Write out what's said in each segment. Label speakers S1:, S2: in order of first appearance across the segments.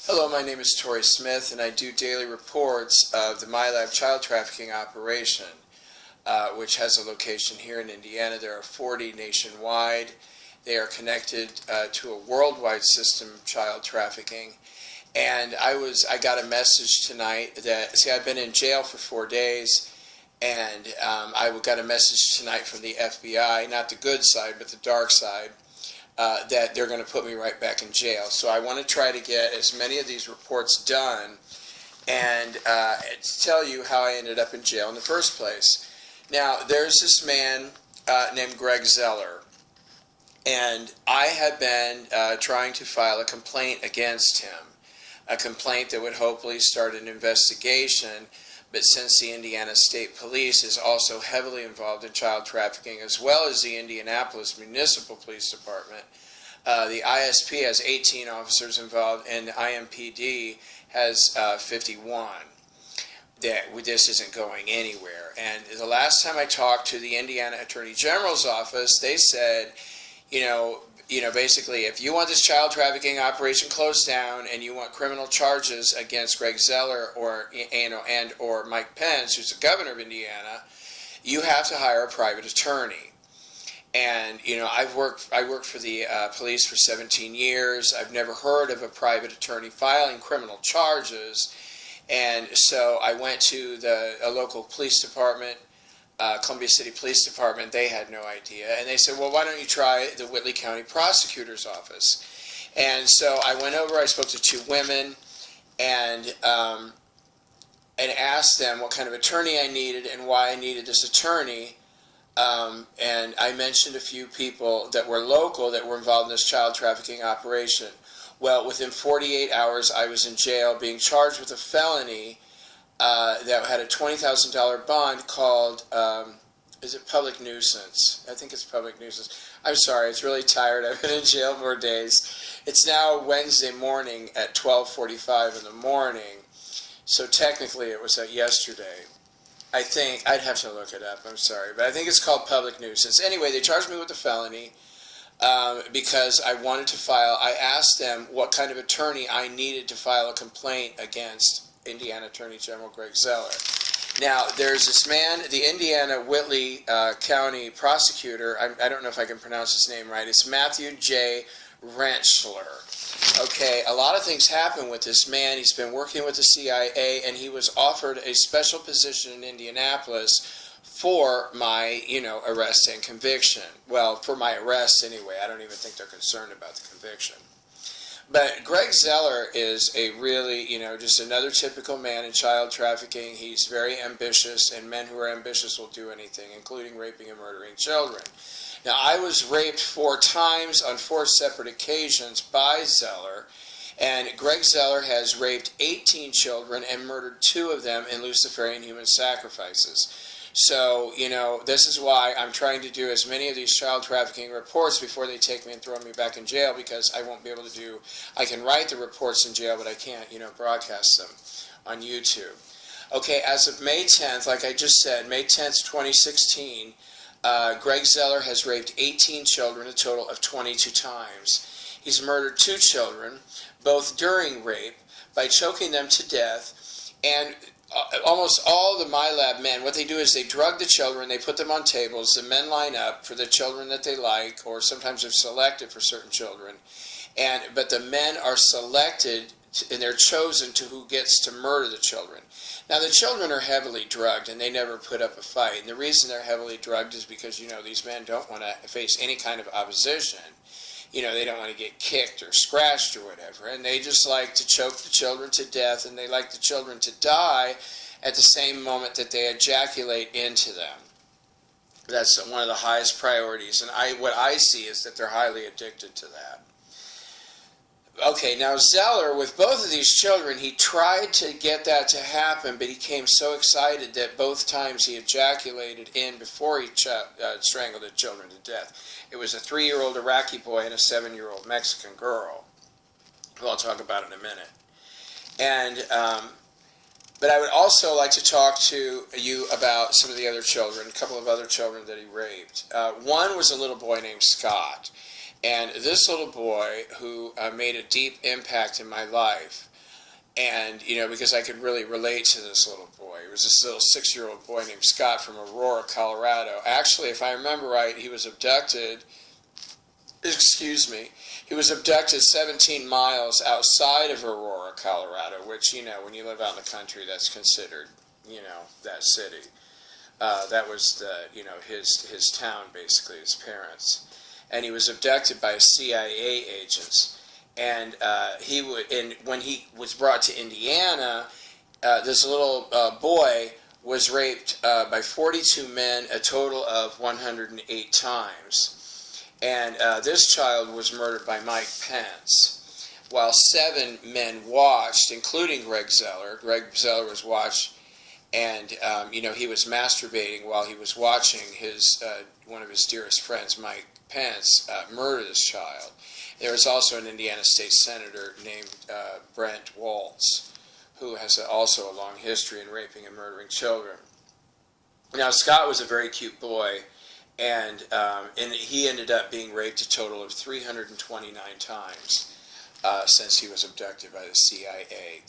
S1: Hello, my name is Tori Smith, and I do daily reports of the MILAB child trafficking operation, which has a location here in Indiana. There are 40 nationwide. They are connected to a worldwide system of child trafficking. And I got a message tonight that, I've been in jail for 4 days, and I got a message tonight from the FBI, not the good side, but the dark side, that they're going to put me right back in jail. So I want to try to get as many of these reports done and tell you how I ended up in jail in the first place. Now, there's this man named Greg Zoeller, and I had been trying to file a complaint against him, a complaint that would hopefully start an investigation. But since the Indiana State Police is also heavily involved in child trafficking, as well as the Indianapolis Municipal Police Department, the ISP has 18 officers involved, and the IMPD has 51. This isn't going anywhere. And the last time I talked to the Indiana Attorney General's office, they said, basically, if you want this child trafficking operation closed down and you want criminal charges against Greg Zoeller or Mike Pence, who's the governor of Indiana, you have to hire a private attorney. And I worked for the police for 17 years. I've never heard of a private attorney filing criminal charges, and so I went to a local police department. Columbia City Police Department. They had no idea, and they said, well, why don't you try the Whitley County Prosecutor's Office? And so I went over, I spoke to 2 women, and asked them what kind of attorney I needed and why I needed this attorney, and I mentioned a few people that were local that were involved in this child trafficking operation. Well, within 48 hours I was in jail being charged with a felony that had a $20,000 bond called, is it public nuisance? I think it's public nuisance. I'm sorry, it's really tired. I've been in jail 4 days. It's now Wednesday morning at 12:45 in the morning, so technically it was yesterday. I think, I'd have to look it up, I'm sorry, but I think it's called public nuisance. Anyway, they charged me with a felony because I wanted to I asked them what kind of attorney I needed to file a complaint against Indiana Attorney General Greg Zoeller. Now, there's this man, the Indiana Whitley County prosecutor, I don't know if I can pronounce his name right, it's Matthew J Rentschler. Okay, a lot of things happen with this man. He's been working with the CIA, and he was offered a special position in Indianapolis for my, arrest and conviction. Well, for my arrest anyway. I don't even think they're concerned about the conviction. But Greg Zoeller is a really, just another typical man in child trafficking. He's very ambitious, and men who are ambitious will do anything, including raping and murdering children. Now, I was raped 4 times on 4 separate occasions by Zoeller, and Greg Zoeller has raped 18 children and murdered 2 of them in Luciferian human sacrifices. So, this is why I'm trying to do as many of these child trafficking reports before they take me and throw me back in jail, because I won't be able to I can write the reports in jail, but I can't, broadcast them on YouTube. Okay, as of May 10th, like I just said, May 10th, 2016, Greg Zoeller has raped 18 children, a total of 22 times. He's murdered 2 children, both during rape, by choking them to death, and almost all the MILAB men, what they do is they drug the children, they put them on tables, the men line up for the children that they like, or sometimes they're selected for certain children, but the men are selected and they're chosen to who gets to murder the children. Now, the children are heavily drugged, and they never put up a fight, and the reason they're heavily drugged is because, these men don't want to face any kind of opposition. They don't want to get kicked or scratched or whatever, and they just like to choke the children to death, and they like the children to die at the same moment that they ejaculate into them. That's one of the highest priorities, and what I see is that they're highly addicted to that. Okay, now Zoeller, with both of these children, he tried to get that to happen, but he came so excited that both times he ejaculated in before he strangled the children to death. It was a 3-year-old Iraqi boy and a 7-year-old Mexican girl, who I'll talk about in a minute. And but I would also like to talk to you about some of the other children, a couple of other children that he raped. One was a little boy named Scott. And this little boy, who made a deep impact in my life, And, because I could really relate to this little boy. He was this little 6-year-old boy named Scott from Aurora, Colorado. Actually, if I remember right, he was abducted 17 miles outside of Aurora, Colorado, which, when you live out in the country, that's considered, that city. That was his town, basically, his parents. And he was abducted by CIA agents. And when he was brought to Indiana, this little boy was raped by 42 men, a total of 108 times. And this child was murdered by Mike Pence, while 7 men watched, including Greg Zoeller. Greg Zoeller was watched, and he was masturbating while he was watching one of his dearest friends, Mike Pence, murder this child. There was also an Indiana state senator named Brent Waltz, who has also a long history in raping and murdering children. Now, Scott was a very cute boy, and he ended up being raped a total of 329 times since he was abducted by the CIA.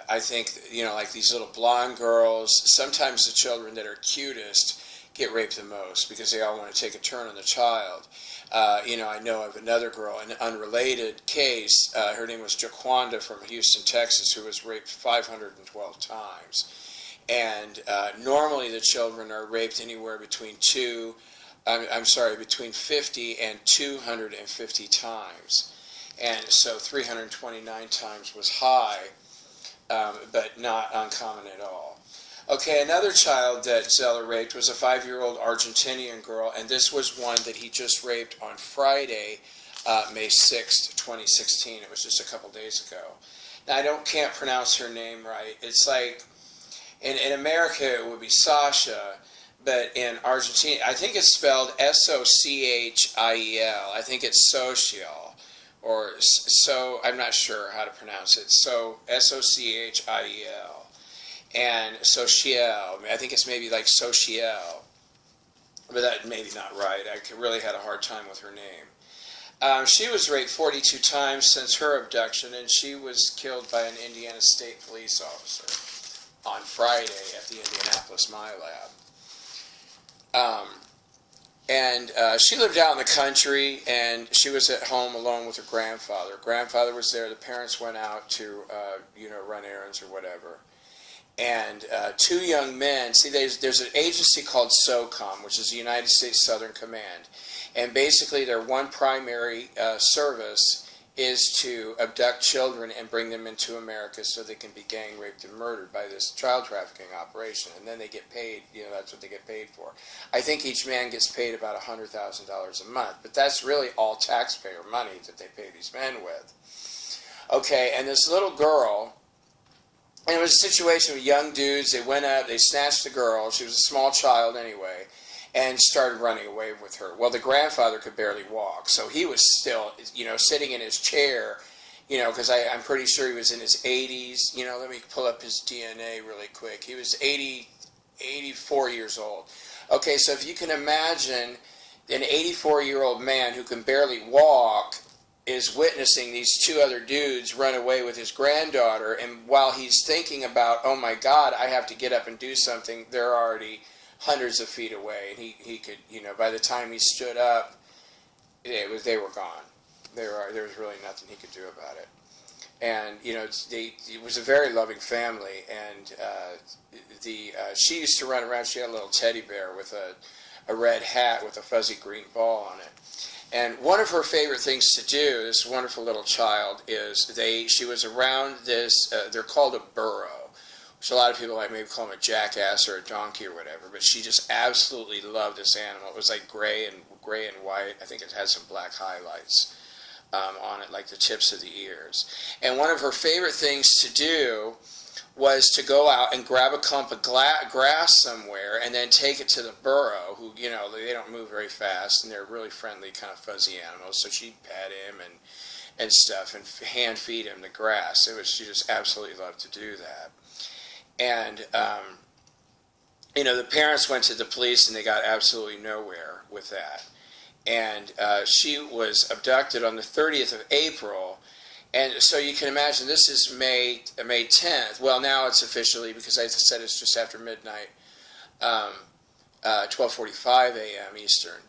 S1: I think, like these little blonde girls, sometimes the children that are cutest get raped the most because they all want to take a turn on the child. I know of another girl, an unrelated case. Her name was Jaquanda from Houston, Texas, who was raped 512 times. And normally the children are raped anywhere between 50 and 250 times. And so 329 times was high, but not uncommon at all. Okay, another child that Zoeller raped was a 5-year-old Argentinian girl, and this was one that he just raped on Friday, May 6th, 2016. It was just a couple days ago. Now, I can't pronounce her name right. It's like, in America it would be Sasha, but in Argentina, I think it's spelled Sochiel. I think it's Social, or so, I'm not sure how to pronounce it. So, Sochiel. And Social, I think it's maybe like Social, but that may be not right. I really had a hard time with her name. She was raped 42 times since her abduction, and she was killed by an Indiana State police officer on Friday at the Indianapolis MILAB. She lived out in the country, and she was at home alone with her grandfather. Grandfather was there. The parents went out to, run errands or whatever. And 2 young men, there's an agency called SOCOM, which is the United States Southern Command. And basically their one primary service is to abduct children and bring them into America so they can be gang raped and murdered by this child trafficking operation. And then they get paid, that's what they get paid for. I think each man gets paid about $100,000 a month, but that's really all taxpayer money that they pay these men with. Okay, and this little girl, and it was a situation with young dudes. They went up, they snatched the girl. She was a small child anyway, and started running away with her. Well, the grandfather could barely walk, so he was still, sitting in his chair, because I'm pretty sure he was in his 80s. Let me pull up his DNA really quick. He was 84 years old. Okay, so if you can imagine an 84-year-old man who can barely walk is witnessing these 2 other dudes run away with his granddaughter, and while he's thinking about, oh my God, I have to get up and do something, they're already hundreds of feet away, and he could, by the time he stood up, they were gone. There was really nothing he could do about it. And, it was a very loving family, and she used to run around. She had a little teddy bear with a red hat with a fuzzy green ball on it. And one of her favorite things to do, this wonderful little child, is she was around this, they're called a burro, which a lot of people like maybe call them a jackass or a donkey or whatever, but she just absolutely loved this animal. It was like gray and white. I think it had some black highlights on it, like the tips of the ears. And one of her favorite things to do was to go out and grab a clump of grass somewhere and then take it to the burro, who, they don't move very fast, and they're really friendly, kind of fuzzy animals. So she'd pet him and stuff and hand feed him the grass. She just absolutely loved to do that. And, the parents went to the police, and they got absolutely nowhere with that. And she was abducted on the 30th of April, And so you can imagine this is May 10th. Well, now it's officially, because I said it's just after midnight, 12:45 a.m. Eastern.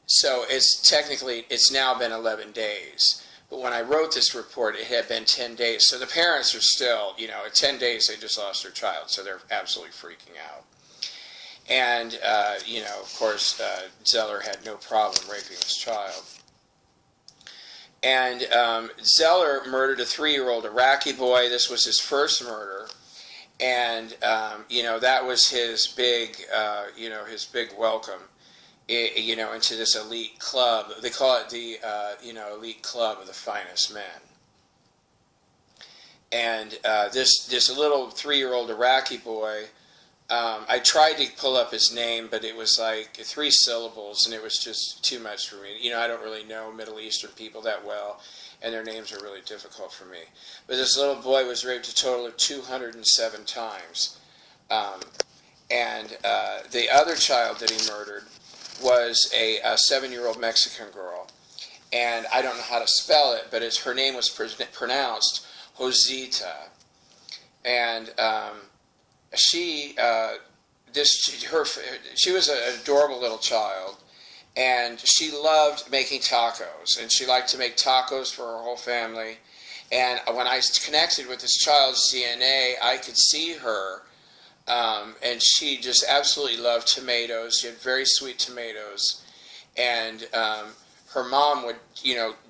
S1: So it's now been 11 days. But when I wrote this report, it had been 10 days. So the parents are still, at 10 days they just lost their child. So they're absolutely freaking out. And, of course, Zoeller had no problem raping his child. And Zoeller murdered a 3-year-old Iraqi boy. This was his first murder. And, that was his big, his big welcome, into this elite club. They call it the, elite club of the finest men. And this little 3-year-old Iraqi boy, I tried to pull up his name, but it was like 3 syllables, and it was just too much for me. I don't really know Middle Eastern people that well, and their names are really difficult for me. But this little boy was raped a total of 207 times. And the other child that he murdered was a 7-year-old Mexican girl. And I don't know how to spell it, but her name was pronounced Josita. And she was an adorable little child, and she loved making tacos, and she liked to make tacos for her whole family. And when I connected with this child's DNA, I could see her, and she just absolutely loved tomatoes. She had very sweet tomatoes, and her mom would,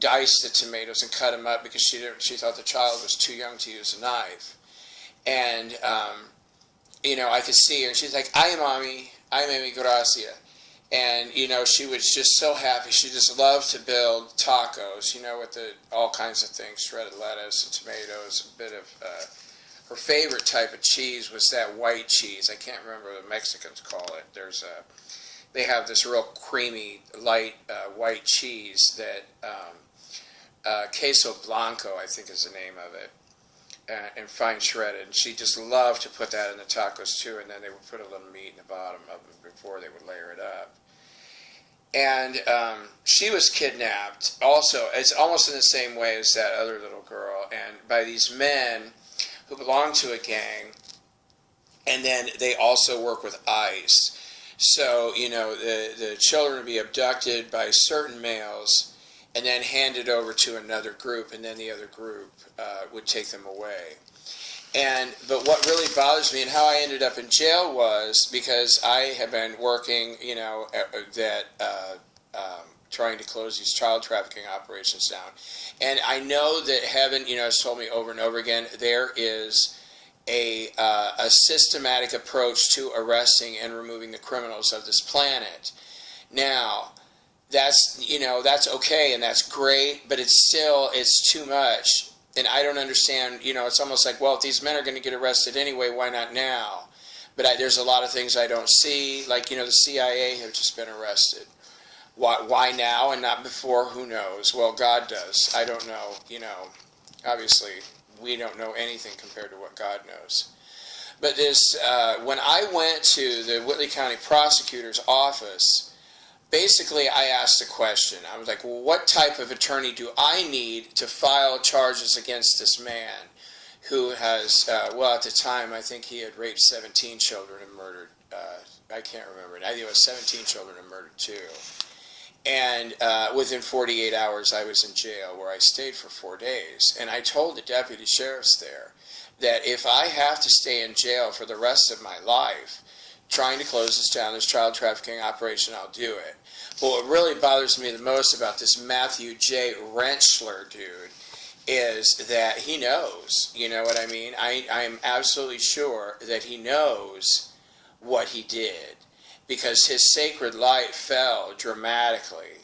S1: dice the tomatoes and cut them up because she thought the child was too young to use a knife. And I could see her, and she's like, "Ay, mommy, gracia." And, she was just so happy. She just loved to build tacos, with all kinds of things, shredded lettuce and tomatoes, a bit of, her favorite type of cheese was that white cheese. I can't remember what the Mexicans call it. They have this real creamy, light, white cheese that, queso blanco, I think is the name of it. And fine shredded. And she just loved to put that in the tacos too, and then they would put a little meat in the bottom of them before they would layer it up. And she was kidnapped also. It's almost in the same way as that other little girl, and by these men who belong to a gang, and then they also work with ICE. So, the children would be abducted by certain males and then handed over to another group, and then the other group would take them away. But what really bothers me and how I ended up in jail was because I had been working, trying to close these child trafficking operations down. And I know that heaven, has told me over and over again, there is a systematic approach to arresting and removing the criminals of this planet. Now, that's okay and that's great, but it's too much. And I don't understand, it's almost like, well, if these men are going to get arrested anyway, why not now? But there's a lot of things I don't see, like, the CIA have just been arrested. Why now and not before? Who knows? Well, God does. I don't know, obviously we don't know anything compared to what God knows. But when I went to the Whitley County prosecutor's office, basically, I asked a question. I was like, well, what type of attorney do I need to file charges against this man who has, at the time, I think he had raped 17 children and murdered, I can't remember. I think it was 17 children and murdered 2. And within 48 hours, I was in jail where I stayed for 4 days. And I told the deputy sheriffs there that if I have to stay in jail for the rest of my life, trying to close this child trafficking operation, I'll do it. But what really bothers me the most about this Matthew J Rentschler dude is that he knows, you know what I mean? I'm absolutely sure that he knows what he did because his sacred light fell dramatically,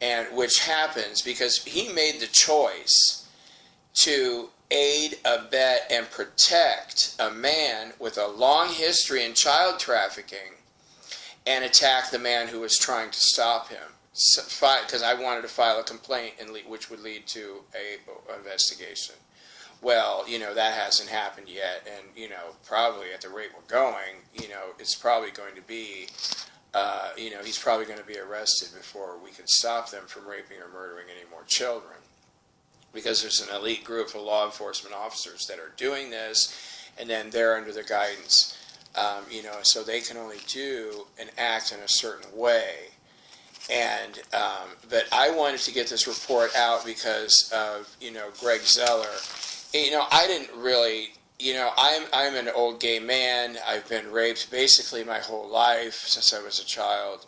S1: and which happens because he made the choice to aid, abet, and protect a man with a long history in child trafficking and attack the man who was trying to stop him. Because I wanted to file a complaint which would lead to an investigation. Well, that hasn't happened yet, and, probably at the rate we're going, it's probably going to be, he's probably going to be arrested before we can stop them from raping or murdering any more children. because there's an elite group of law enforcement officers that are doing this, and then they're under the guidance, so they can only do and act in a certain way. And but I wanted to get this report out because of Greg Zoeller. I didn't really. I'm an old gay man. I've been raped basically my whole life since I was a child,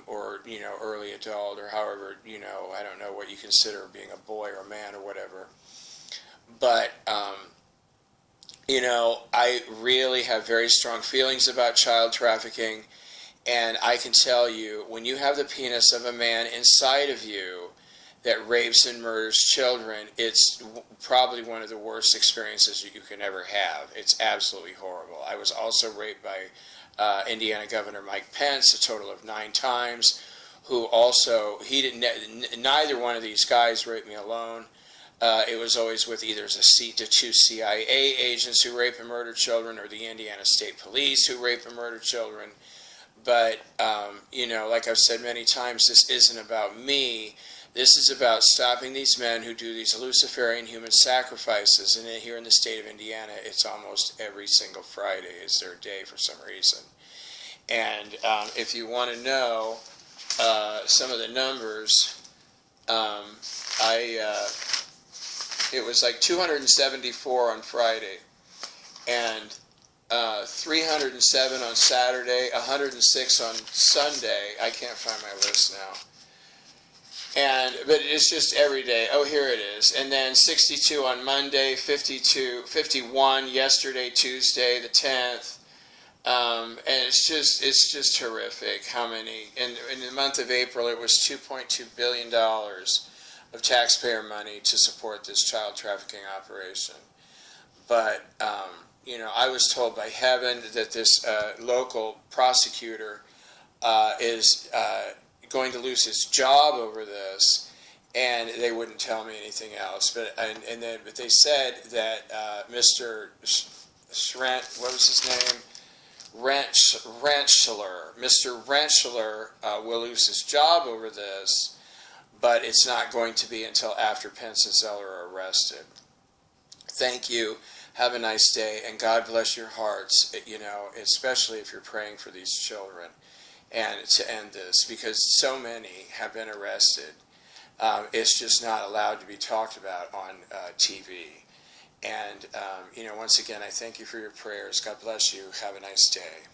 S1: or early adult, or however I don't know what you consider being a boy or a man or whatever. But I really have very strong feelings about child trafficking. And I can tell you, when you have the penis of a man inside of you that rapes and murders children, it's probably one of the worst experiences you can ever have. It's absolutely horrible. I was also raped by Indiana Governor Mike Pence a total of 9 times, who also, neither one of these guys raped me alone. It was always with either the 2 CIA agents who rape and murder children, or the Indiana State Police who rape and murder children. But, like I've said many times, this isn't about me. This is about stopping these men who do these Luciferian human sacrifices. And here in the state of Indiana, it's almost every single Friday is their day for some reason. And if you want to know some of the numbers, it was like 274 on Friday, and 307 on Saturday, 106 on Sunday. I can't find my list now. But it's just every day. Oh, here it is. And then 62 on Monday, 51 yesterday, Tuesday, the 10th. And it's just horrific how many. And in the month of April, it was $2.2 billion of taxpayer money to support this child trafficking operation. But I was told by heaven that this local prosecutor is going to lose his job over this, and they wouldn't tell me anything else. But they said that Mr. What was his name? Rentschler. Mr. Rentschler will lose his job over this, but it's not going to be until after Pence and Zoeller are arrested. Thank you. Have a nice day, and God bless your hearts, especially if you're praying for these children, and to end this, because so many have been arrested. It's just not allowed to be talked about on TV. And, once again, I thank you for your prayers. God bless you. Have a nice day.